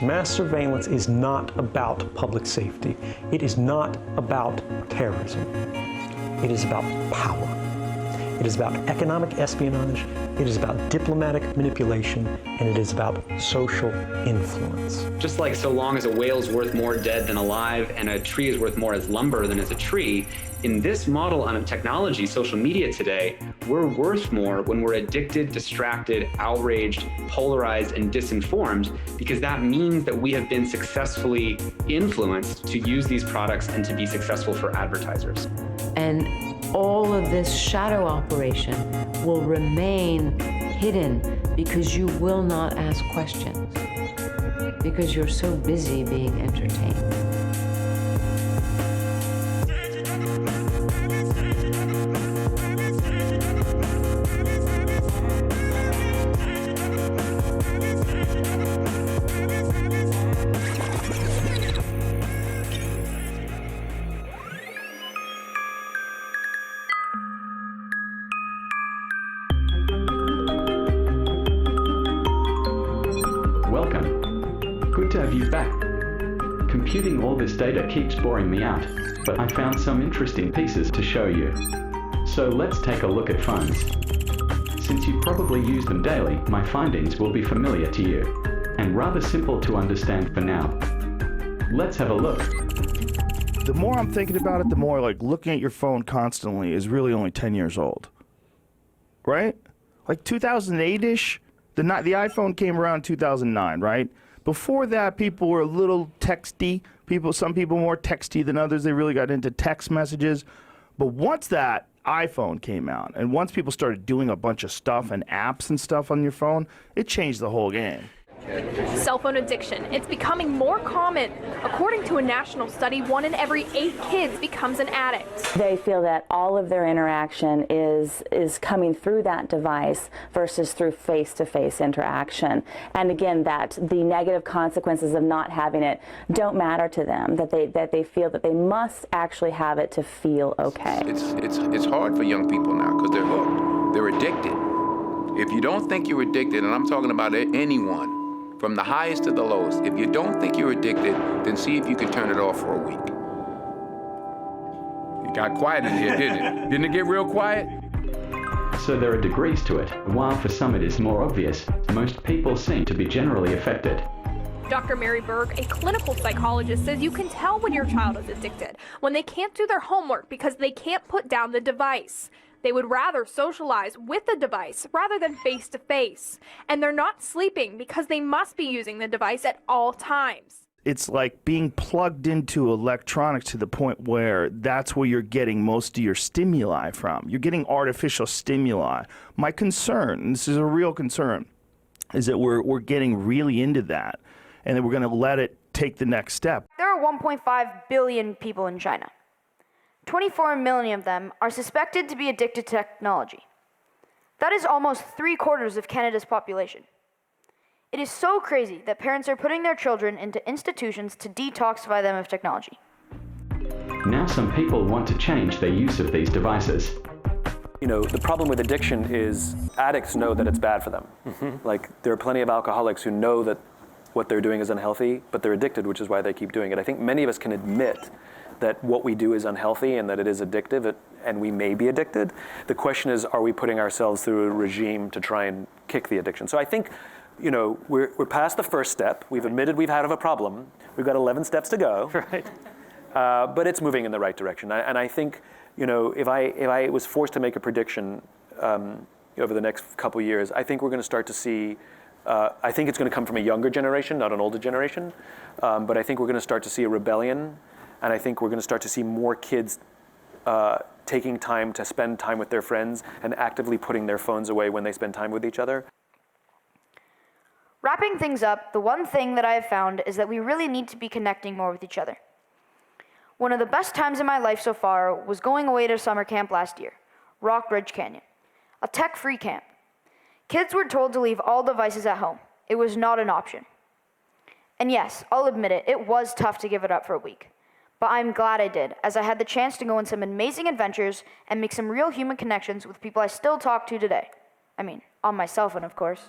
Mass surveillance is not about public safety. It is not about terrorism. It is about power. It is about economic espionage. It is about diplomatic manipulation, and it is about social influence. Just like so long as a whale's worth more dead than alive and a tree is worth more as lumber than as a tree, in this model on technology, social media today, we're worth more when we're addicted, distracted, outraged, polarized, and disinformed, because that means that we have been successfully influenced to use these products and to be successful for advertisers. And all of this shadow operation will remain hidden because you will not ask questions, because you're so busy being entertained. Welcome. Good to have you back. Computing all this data keeps boring me out, but I found some interesting pieces to show you. So let's take a look at phones. Since you probably use them daily, my findings will be familiar to you, and rather simple to understand for now. Let's have a look. The more I'm thinking about it, the more like looking at your phone constantly is really only 10 years old. Right? Like 2008-ish, the iPhone came around 2009, right? Before that, people were a little texty. Some people more texty than others. They really got into text messages. But once that iPhone came out, and once people started doing a bunch of stuff and apps and stuff on your phone, it changed the whole game. Cell phone addiction. It's becoming more common. According to a national study, 1 in every 8 kids becomes an addict. They feel that all of their interaction is coming through that device versus through face-to-face interaction. And again, that the negative consequences of not having it don't matter to them, that they feel that they must actually have it to feel okay. It's hard for young people now because they're hooked. They're addicted. If you don't think you're addicted, and I'm talking about anyone, from the highest to the lowest, if you don't think you're addicted, then see if you can turn it off for a week. It got quiet in here, didn't it? Didn't it get real quiet? So there are degrees to it. While for some it is more obvious, most people seem to be generally affected. Dr. Mary Berg, a clinical psychologist, says you can tell when your child is addicted, when they can't do their homework because they can't put down the device. They would rather socialize with the device rather than face-to-face. And they're not sleeping because they must be using the device at all times. It's like being plugged into electronics to the point where that's where you're getting most of your stimuli from. You're getting artificial stimuli. My concern, and this is a real concern, is that we're getting really into that, and that we're going to let it take the next step. There are 1.5 billion people in China. 24 million of them are suspected to be addicted to technology. That is almost 3/4 of Canada's population. It is so crazy that parents are putting their children into institutions to detoxify them of technology. Now some people want to change their use of these devices. You know, the problem with addiction is addicts know that it's bad for them. Like, there are plenty of alcoholics who know that what they're doing is unhealthy, but they're addicted, which is why they keep doing it. I think many of us can admit that what we do is unhealthy and that it is addictive, and we may be addicted. The question is, are we putting ourselves through a regime to try and kick the addiction? So I think, you know, we're past the first step. We've admitted we've had a problem. We've got 11 steps to go. Right. But it's moving in the right direction. And I think, you know, if I was forced to make a prediction over the next couple of years, I think we're going to start to see. I think it's going to come from a younger generation, not an older generation. But I think we're going to start to see a rebellion. And I think we're going to start to see more kids taking time to spend time with their friends and actively putting their phones away when they spend time with each other. Wrapping things up, the one thing that I have found is that we really need to be connecting more with each other. One of the best times in my life so far was going away to summer camp last year, Rock Ridge Canyon, a tech-free camp. Kids were told to leave all devices at home. It was not an option. And yes, I'll admit it, it was tough to give it up for a week. but I'm glad I did, as I had the chance to go on some amazing adventures and make some real human connections with people I still talk to today. I mean, on my cell phone, of course.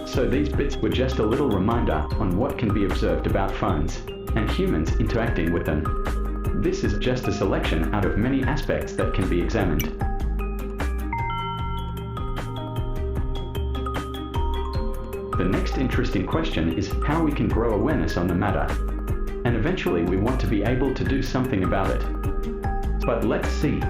So these bits were just a little reminder on what can be observed about phones and humans interacting with them. This is just a selection out of many aspects that can be examined. The next interesting question is how we can grow awareness on the matter. And eventually we want to be able to do something about it. But let's see.